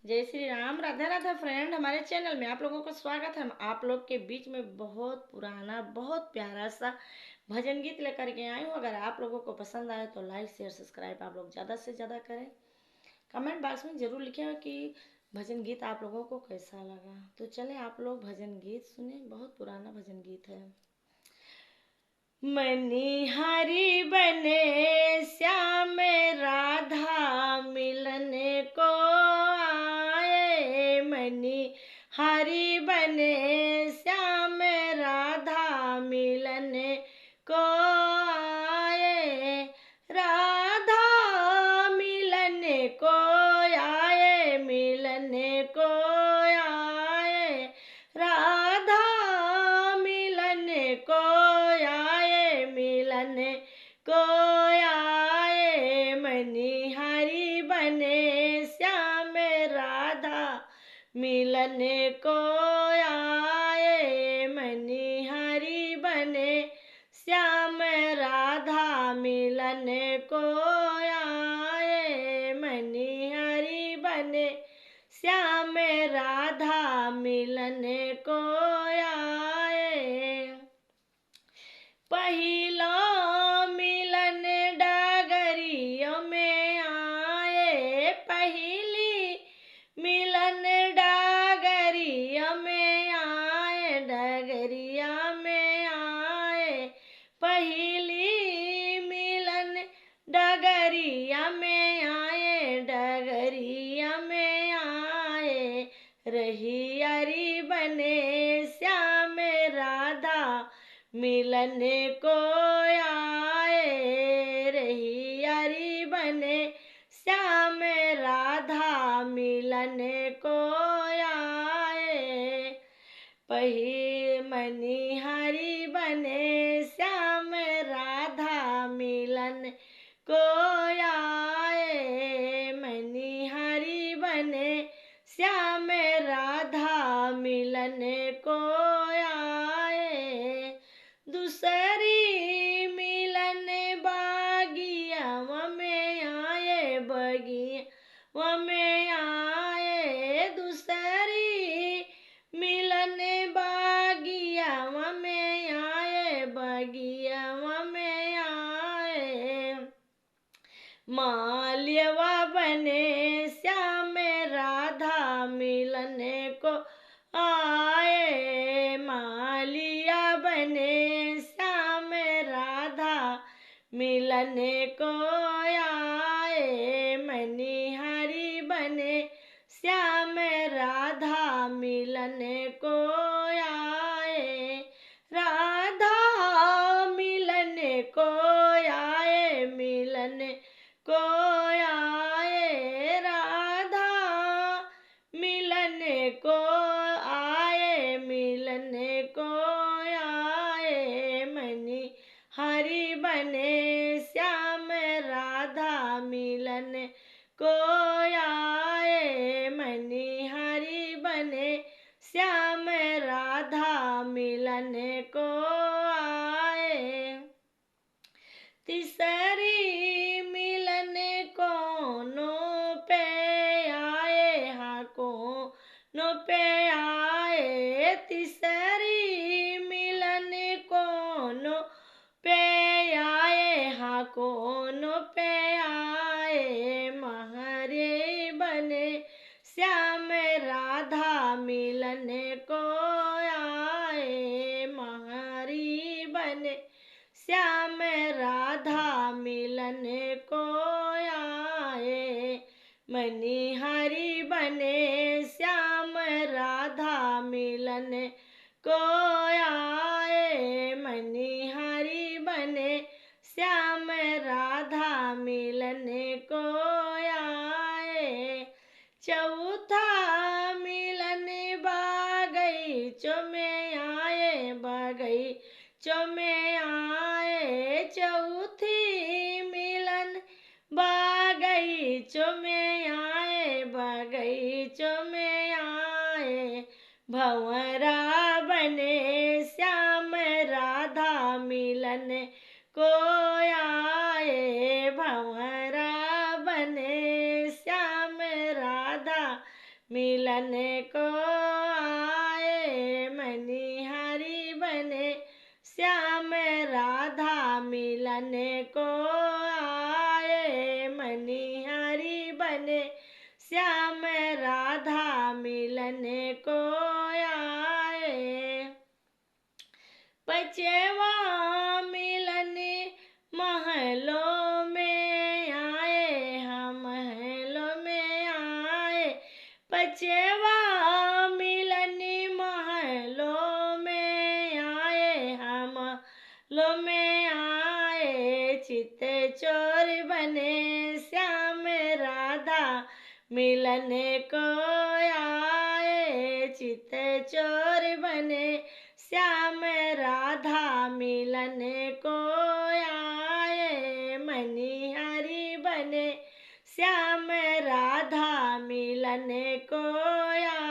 जय श्री राम। राधा राधा फ्रेंड, हमारे चैनल में आप लोगों का स्वागत है। हम आप लोग के बीच में बहुत पुराना बहुत प्यारा सा भजन गीत लेकर के आई हूँ। अगर आप लोगों को पसंद आए तो लाइक शेयर सब्सक्राइब आप लोग ज़्यादा से ज़्यादा करें। कमेंट बॉक्स में ज़रूर लिखें कि भजन गीत आप लोगों को कैसा लगा। तो चलें आप लोग भजन गीत सुने। बहुत पुराना भजन गीत है। मनिहारी बने श्याम राधा मिलने को आए। मनिहारी बने श्याम राधा मिलने को आए। राधा मिलने को आए, मिलने को आए। राधा मिलने को आए, मिलने को आए। मनिहारी बने श्याम राधा मिलने को आए। मनिहारी बने श्याम राधा मिलने को आए। मनिहारी बने श्याम राधा मिलने को आए। पहिला मिलन डगरियों में आए। पहली मिलन डगरियों में आए, डगरिया में आए। पहली मिलन डगरिया में आए, डगरिया में आए। रहियारी बने श्याम राधा मिलने को आए। रहियारी बने श्याम राधा मिलने को आए। मनिहारी बने श्याम राधा मिलन को आए। मनिहारी बने श्याम राधा मिलने को आए। दूसरी मिलन बागिया में आए, बगिया में आए। दूसरी मिलन बागिया में आए, बगिया में आए। माल्यवा बने श्याम राधा मिलने को आए। मालिया बने श्याम राधा मिलने को आए। मनिहारी बने श्याम राधा मिलने को आए। राधा मिलने को आए, मिलने को आए। राधा मिलने को आए, मिलने को आए। मनिहारी बने श्याम राधा मिलने को आए। मनिहारी बने श्याम राधा मिलने को आए। तीसरी मिलन कोनो पे आए, हाँ कोनो पे आए। तीसरी मिलन कोनो पे आए, हाँ कोनो पे आए। महरे बने श्याम राधा मिलने को आए। महरी बने श्याम राधा मिलने को आए। मनिहारी बने श्याम राधा मिलने को आए। मनिहारी बने श्याम राधा मिलने को आए। चौथा मिलन बागीचों में आए, बगीचों में आए। चौथी मिलन बगीचों में आए, बगीचों में आए। भंवरा बने श्याम राधा मिलने को आए। भंवरा बने श्याम राधा मिलन को आए मनिहारी बने, श्याम राधा मिलन को आए मनिहारी बने, श्याम राधा मिलन को आए। पचवा मिलन महलों में आए, हम महलों में आए। पचवा मिलन महलों में आए, हम महलों में आए। चित चोर बने श्याम राधा मिलन को आए, चित चोर बने श्याम राधा मिलन को आए। मनिहारी बने श्याम राधा मिलन को आए।